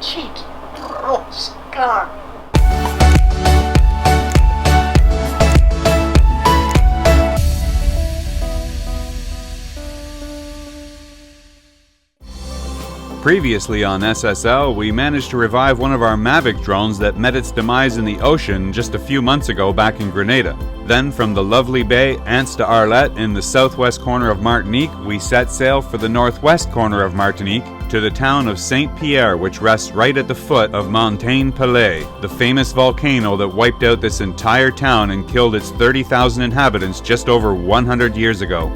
cheat, scar. Previously on SSL, we managed to revive one of our Mavic drones that met its demise in the ocean just a few months ago back in Grenada. Then from the lovely bay Anse d'Arlet in the southwest corner of Martinique, we set sail for the northwest corner of Martinique to the town of Saint-Pierre, which rests right at the foot of Montagne Pelée, the famous volcano that wiped out this entire town and killed its 30,000 inhabitants just over 100 years ago.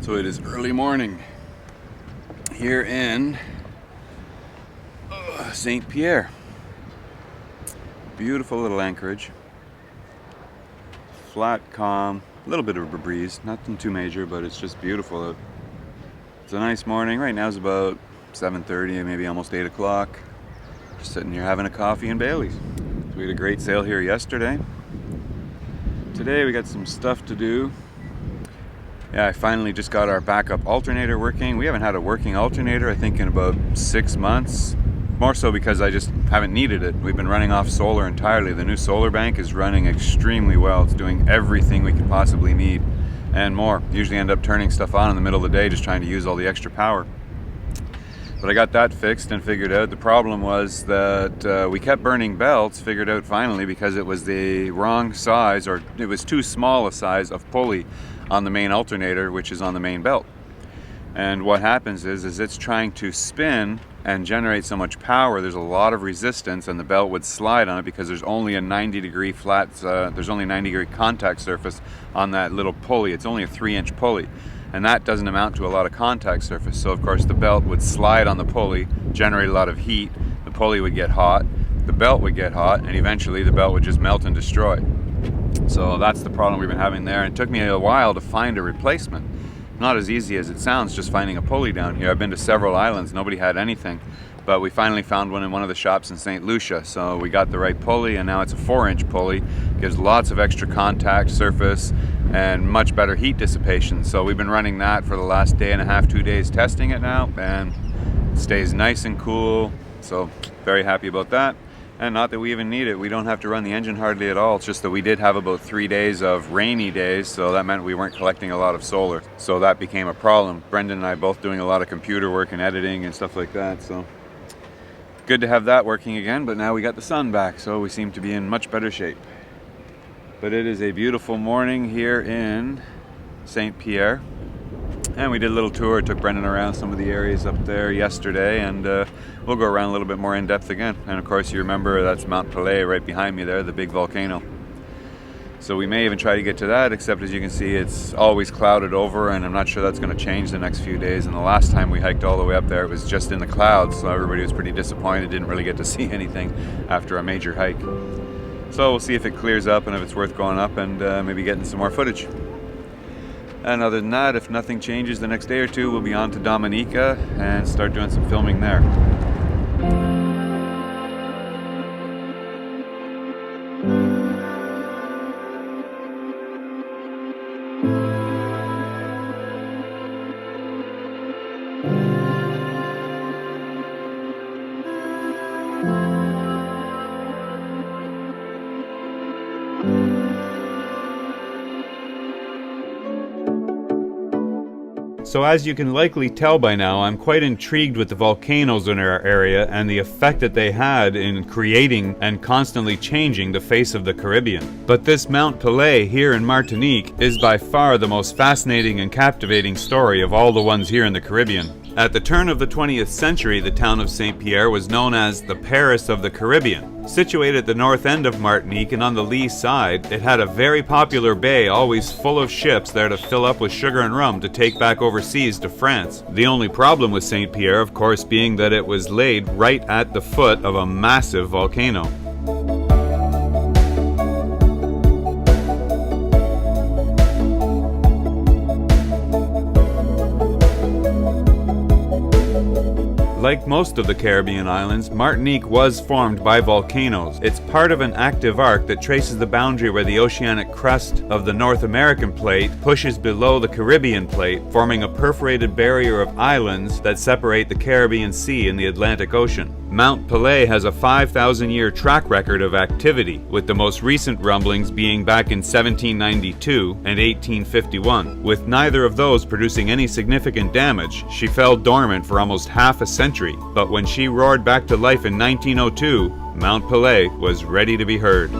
So it is early morning here in Saint-Pierre. Beautiful little anchorage. Flat, calm, a little bit of a breeze, nothing too major, but it's just beautiful. It's a nice morning. Right now it's about 7:30, maybe almost 8 o'clock. Just sitting here having a coffee and Bailey's. So we had a great sail here yesterday. Today we got some stuff to do. Yeah, I finally just got our backup alternator working. We haven't had a working alternator, I think, in about 6 months. More so because I just haven't needed it. We've been running off solar entirely. The new solar bank is running extremely well. It's doing everything we could possibly need and more. Usually end up turning stuff on in the middle of the day, just trying to use all the extra power. But I got that fixed and figured out. The problem was that we kept burning belts, figured out finally, because it was the wrong size, or it was too small a size of pulley on the main alternator, which is on the main belt. And what happens is it's trying to spin and generate so much power, there's a lot of resistance, and the belt would slide on it because there's only a 90-degree flat, there's only 90-degree contact surface on that little pulley. It's only a 3-inch pulley, and that doesn't amount to a lot of contact surface. So of course the belt would slide on the pulley, generate a lot of heat, the pulley would get hot, the belt would get hot, and eventually the belt would just melt and destroy. So that's the problem we've been having there. It took me a while to find a replacement. Not as easy as it sounds just finding a pulley down here. I've been to several islands, nobody had anything. But we finally found one in one of the shops in St. Lucia. So we got the right pulley, and now it's a 4-inch pulley. Gives lots of extra contact surface and much better heat dissipation. So we've been running that for the last day and a half, 2 days, testing it now, and it stays nice and cool. So very happy about that. And not that we even need it. We don't have to run the engine hardly at all. It's just that we did have about 3 days of rainy days, so that meant we weren't collecting a lot of solar. So that became a problem. Brenden and I both doing a lot of computer work and editing and stuff like that. So good to have that working again, but now we got the sun back, so we seem to be in much better shape. But it is a beautiful morning here in Saint-Pierre. And we did a little tour, took Brenden around some of the areas up there yesterday, and we'll go around a little bit more in depth again. And of course you remember that's Mount Pelée right behind me there, the big volcano. So we may even try to get to that, except as you can see it's always clouded over, and I'm not sure that's going to change the next few days. And the last time we hiked all the way up there it was just in the clouds, so everybody was pretty disappointed, didn't really get to see anything after a major hike. So we'll see if it clears up and if it's worth going up and maybe getting some more footage. And other than that, if nothing changes the next day or two, we'll be on to Dominica and start doing some filming there. So as you can likely tell by now, I'm quite intrigued with the volcanoes in our area and the effect that they had in creating and constantly changing the face of the Caribbean. But this Mount Pelée here in Martinique is by far the most fascinating and captivating story of all the ones here in the Caribbean. At the turn of the 20th century, the town of St. Pierre was known as the Paris of the Caribbean. Situated at the north end of Martinique and on the lee side, it had a very popular bay always full of ships there to fill up with sugar and rum to take back overseas to France. The only problem with St. Pierre, of course, being that it was laid right at the foot of a massive volcano. Like most of the Caribbean islands, Martinique was formed by volcanoes. It's part of an active arc that traces the boundary where the oceanic crust of the North American plate pushes below the Caribbean plate, forming a perforated barrier of islands that separate the Caribbean Sea and the Atlantic Ocean. Mount Pelée has a 5,000-year track record of activity, with the most recent rumblings being back in 1792 and 1851. With neither of those producing any significant damage, she fell dormant for almost half a century, but when she roared back to life in 1902, Mount Pelée was ready to be heard.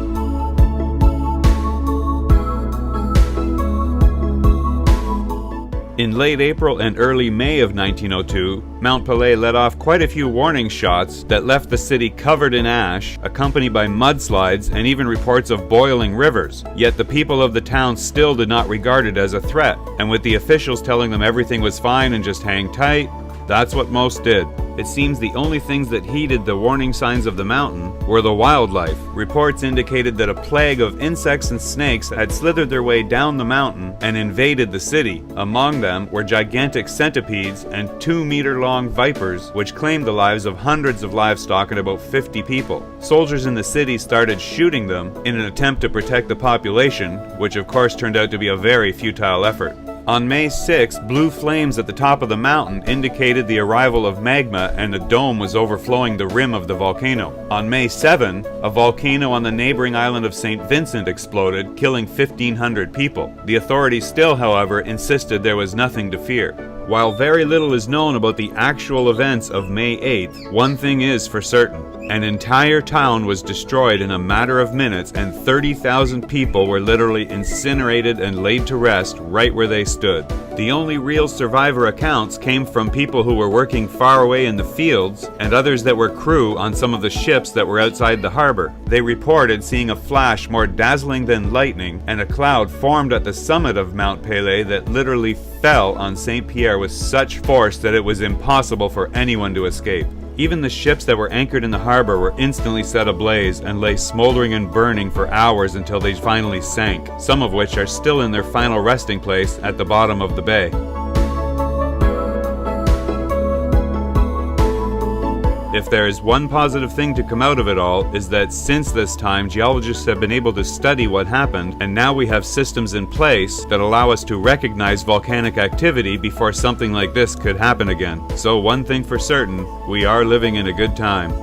In late April and early May of 1902, Mount Pelée let off quite a few warning shots that left the city covered in ash, accompanied by mudslides and even reports of boiling rivers. Yet the people of the town still did not regard it as a threat, and with the officials telling them everything was fine and just hang tight, that's what most did. It seems the only things that heeded the warning signs of the mountain were the wildlife. Reports indicated that a plague of insects and snakes had slithered their way down the mountain and invaded the city. Among them were gigantic centipedes and 2-meter-long vipers, which claimed the lives of hundreds of livestock and about 50 people. Soldiers in the city started shooting them in an attempt to protect the population, which of course turned out to be a very futile effort. On May 6, blue flames at the top of the mountain indicated the arrival of magma and a dome was overflowing the rim of the volcano. On May 7, a volcano on the neighboring island of St. Vincent exploded, killing 1,500 people. The authorities still, however, insisted there was nothing to fear. While very little is known about the actual events of May 8th, one thing is for certain. An entire town was destroyed in a matter of minutes and 30,000 people were literally incinerated and laid to rest right where they stood. The only real survivor accounts came from people who were working far away in the fields and others that were crew on some of the ships that were outside the harbor. They reported seeing a flash more dazzling than lightning and a cloud formed at the summit of Mount Pelée that literally fell on St. Pierre with such force that it was impossible for anyone to escape. Even the ships that were anchored in the harbor were instantly set ablaze and lay smoldering and burning for hours until they finally sank, some of which are still in their final resting place at the bottom of the bay. If there is one positive thing to come out of it all, is that since this time, geologists have been able to study what happened, and now we have systems in place that allow us to recognize volcanic activity before something like this could happen again. So one thing for certain, we are living in a good time.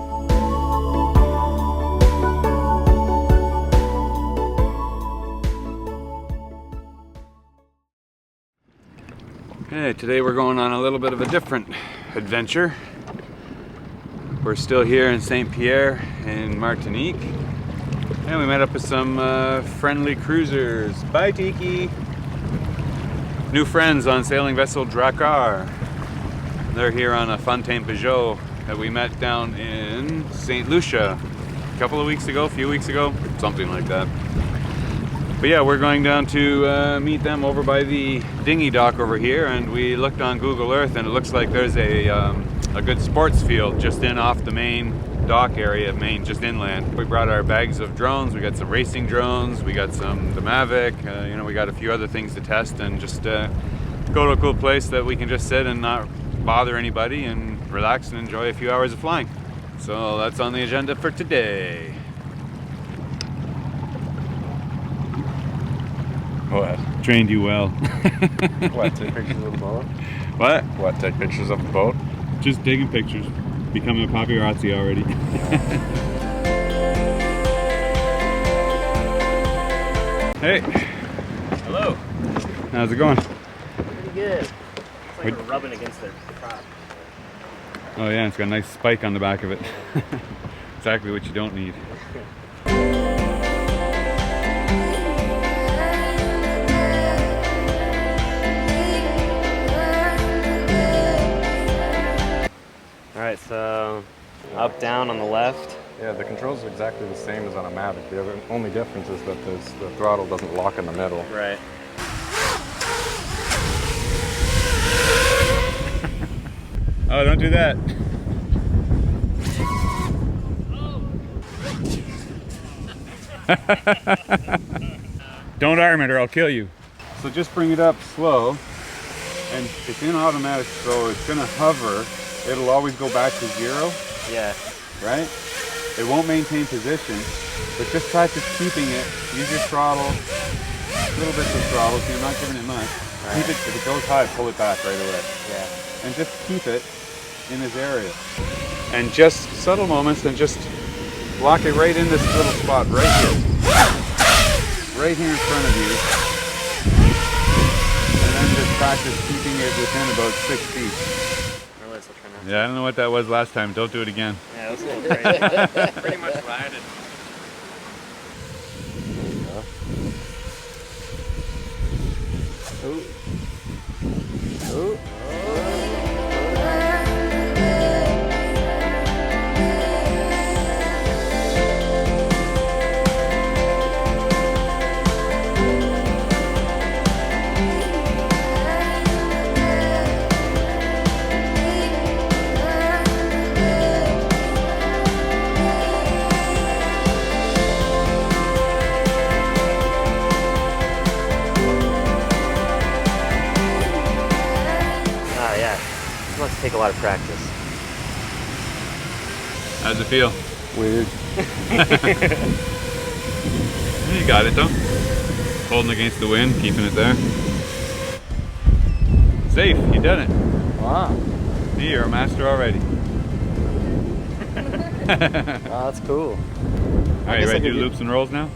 Okay, today we're going on a little bit of a different adventure. We're still here in St. Pierre in Martinique, and we met up with some friendly cruisers. Bye, Tiki! New friends on sailing vessel Drakkar. They're here on a Fontaine Peugeot that we met down in St. Lucia a few weeks ago, something like that. But yeah, we're going down to meet them over by the dinghy dock over here, and we looked on Google Earth and it looks like there's a good sports field just off the main dock area, just inland. We brought our bags of drones. We got some racing drones, we got the Mavic, we got a few other things to test and just go to a cool place that we can just sit and not bother anybody and relax and enjoy a few hours of flying. So that's on the agenda for today. What? Trained you well. What, take pictures of the boat? What? What, take pictures of the boat? Just taking pictures. Becoming a paparazzi already. Hey. Hello. How's it going? Pretty good. It's like we're rubbing against the prop. Oh yeah, it's got a nice spike on the back of it. Exactly what you don't need. Alright, so up, down on the left. Yeah, the controls are exactly the same as on a Mavic. The only difference is that the throttle doesn't lock in the middle. Right. Oh, don't do that. Don't arm it or I'll kill you. So just bring it up slow, and it's in automatic, so it's gonna hover. It'll always go back to 0. Yeah. Right? It won't maintain position, but just practice keeping it. Use your throttle, little bits of throttle, so you're not giving it much. Right. Keep it, if it goes high, pull it back right away. Yeah. And just keep it in this area. And just subtle moments, and just lock it right in this little spot right here. Right here in front of you. And then just practice keeping it within about 6 feet. Yeah, I don't know what that was last time. Don't do it again. Yeah, that was a little crazy. Pretty much riding. Oh. Must take a lot of practice. How's it feel? Weird. You got it though. Holding against the wind, keeping it there. Safe, you done it. Wow. See, you're a master already. Wow, that's cool. Alright, you ready to do loops and rolls now?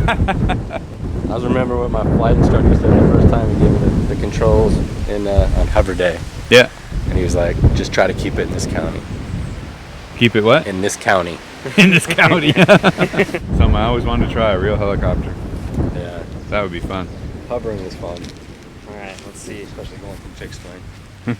I was remember what my flight instructor said the first time he gave me the controls in on hover day. Yeah. And he was like, just try to keep it in this county. Keep it what? In this county. In this county. Something I always wanted to try, a real helicopter. Yeah. That would be fun. Hovering is fun. Alright, let's see. Especially going from fixed wing.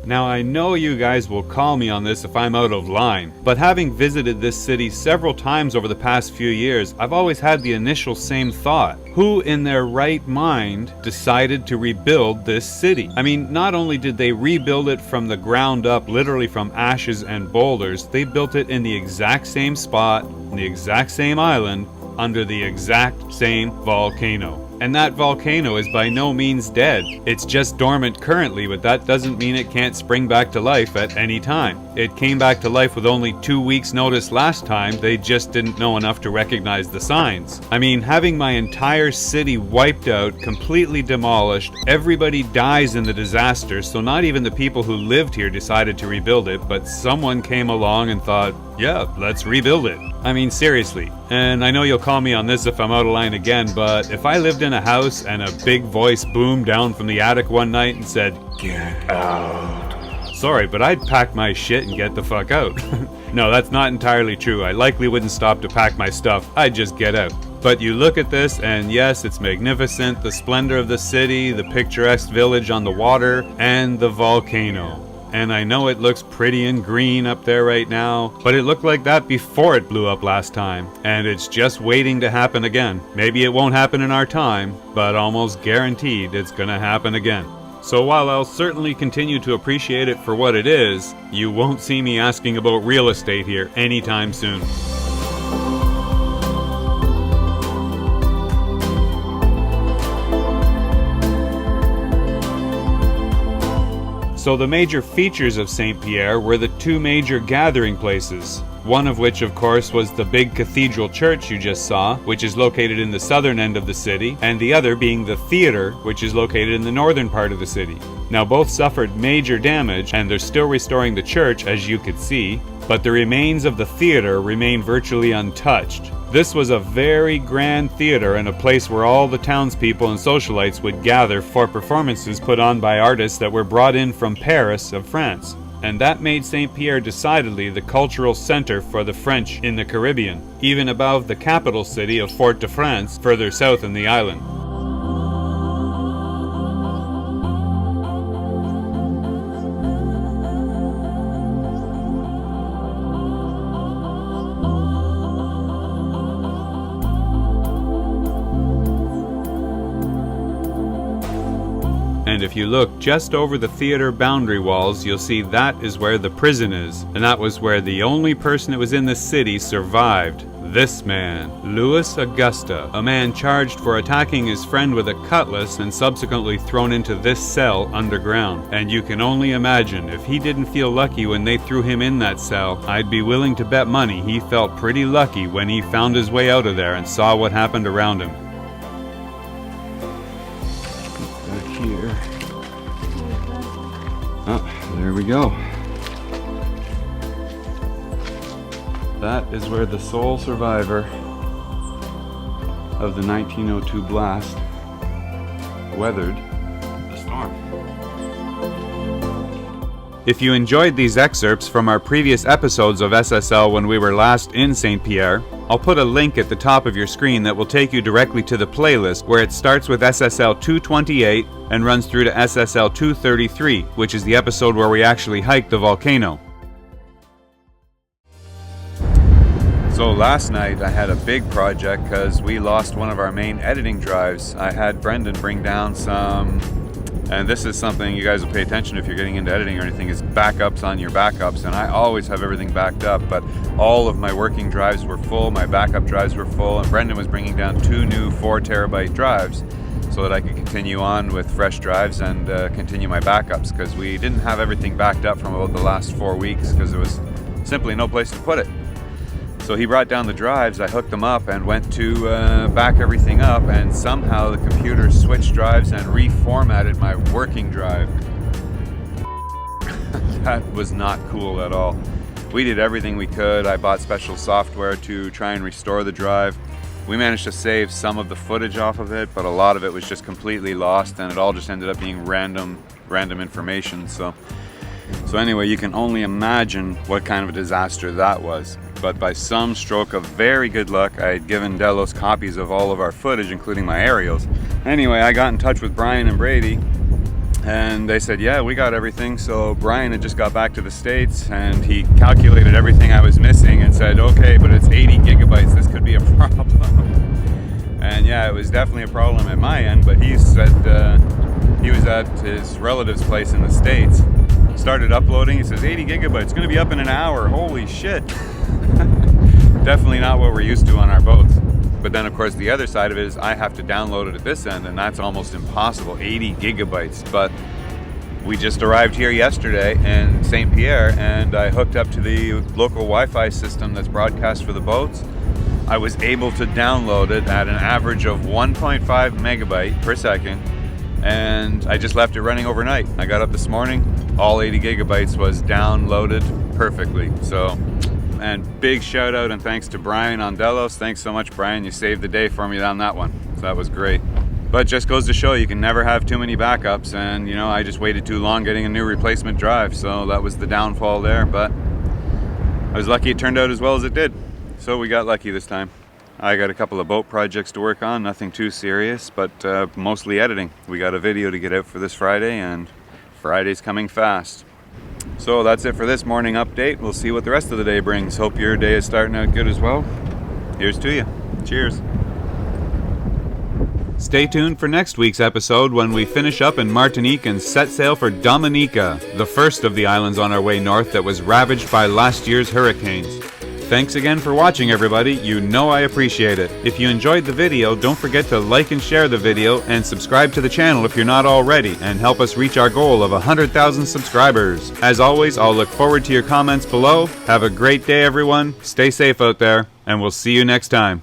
Now I know you guys will call me on this if I'm out of line, but having visited this city several times over the past few years, I've always had the initial same thought. Who in their right mind decided to rebuild this city? I mean, not only did they rebuild it from the ground up, literally from ashes and boulders, they built it in the exact same spot, on the exact same island, under the exact same volcano. And that volcano is by no means dead. It's just dormant currently, but that doesn't mean it can't spring back to life at any time. It came back to life with only 2 weeks notice last time, they just didn't know enough to recognize the signs. I mean, having my entire city wiped out, completely demolished, everybody dies in the disaster, so not even the people who lived here decided to rebuild it, but someone came along and thought, yeah, let's rebuild it. I mean, seriously. And I know you'll call me on this if I'm out of line again, but if I lived in a house and a big voice boomed down from the attic one night and said, "Get out." Sorry, but I'd pack my shit and get the fuck out. No, that's not entirely true. I likely wouldn't stop to pack my stuff. I'd just get out. But you look at this and yes, it's magnificent, the splendor of the city, the picturesque village on the water, and the volcano. and I know it looks pretty and green up there right now, but it looked like that before it blew up last time, and it's just waiting to happen again. Maybe it won't happen in our time, but almost guaranteed it's gonna happen again. So while I'll certainly continue to appreciate it for what it is, you won't see me asking about real estate here anytime soon. So the major features of St. Pierre were the two major gathering places, one of which of course was the big cathedral church you just saw, which is located in the southern end of the city, and the other being the theater, which is located in the northern part of the city. Now both suffered major damage, and they're still restoring the church, as you could see, but the remains of the theater remain virtually untouched. This was a very grand theater and a place where all the townspeople and socialites would gather for performances put on by artists that were brought in from Paris of France. And that made St. Pierre decidedly the cultural center for the French in the Caribbean, even above the capital city of Fort-de-France further south in the island. And if you look just over the theater boundary walls, you'll see that is where the prison is. And that was where the only person that was in the city survived. This man, Louis Augusta, a man charged for attacking his friend with a cutlass and subsequently thrown into this cell underground. And you can only imagine, if he didn't feel lucky when they threw him in that cell, I'd be willing to bet money he felt pretty lucky when he found his way out of there and saw what happened around him. Here. Oh, there we go. That is where the sole survivor of the 1902 blast weathered the storm. If you enjoyed these excerpts from our previous episodes of SSL when we were last in St. Pierre, I'll put a link at the top of your screen that will take you directly to the playlist where it starts with SSL 228 and runs through to SSL 233, which is the episode where we actually hiked the volcano. So last night I had a big project because we lost one of our main editing drives. I had Brenden bring down some, and this is something you guys will pay attention if you're getting into editing or anything, is backups on your backups. And I always have everything backed up, but all of my working drives were full, my backup drives were full, and Brenden was bringing down 2 new 4 terabyte drives so that I could continue on with fresh drives and continue my backups, because we didn't have everything backed up from about the last 4 weeks because there was simply no place to put it. So he brought down the drives, I hooked them up and went to back everything up, and somehow the computer switched drives and reformatted my working drive. That was not cool at all. We did everything we could. I bought special software to try and restore the drive. We managed to save some of the footage off of it, but a lot of it was just completely lost, and it all just ended up being random information. So anyway, you can only imagine what kind of a disaster that was. But by some stroke of very good luck, I had given Delos copies of all of our footage, including my aerials. Anyway, I got in touch with Brian and Brady, and they said, yeah, we got everything. So Brian had just got back to the States, and he calculated everything I was missing and said, okay, but it's 80 gigabytes, this could be a problem. And yeah, it was definitely a problem at my end, but he said he was at his relative's place in the States, started uploading, he says 80 gigabytes, it's gonna be up in an hour, holy shit. Definitely not what we're used to on our boats. But then of course the other side of it is I have to download it at this end, and that's almost impossible, 80 gigabytes. But we just arrived here yesterday in St. Pierre, and I hooked up to the local Wi-Fi system that's broadcast for the boats. I was able to download it at an average of 1.5 megabyte per second, and I just left it running overnight. I got up this morning, all 80 gigabytes was downloaded perfectly. So, and big shout out and thanks to Brian on Delos. Thanks so much, Brian. You saved the day for me on that one. So that was great. But just goes to show you can never have too many backups, and you know, I just waited too long getting a new replacement drive, so that was the downfall there. But I was lucky it turned out as well as it did. So we got lucky this time. I got a couple of boat projects to work on, nothing too serious, but mostly editing. We got a video to get out for this Friday, and Friday's coming fast. So that's it for this morning update. We'll see what the rest of the day brings. Hope your day is starting out good as well. Here's to you. Cheers. Stay tuned for next week's episode when we finish up in Martinique and set sail for Dominica, the first of the islands on our way north that was ravaged by last year's hurricanes. Thanks again for watching, everybody. You know I appreciate it. If you enjoyed the video, don't forget to like and share the video and subscribe to the channel if you're not already, and help us reach our goal of 100,000 subscribers. As always, I'll look forward to your comments below. Have a great day, everyone. Stay safe out there, and we'll see you next time.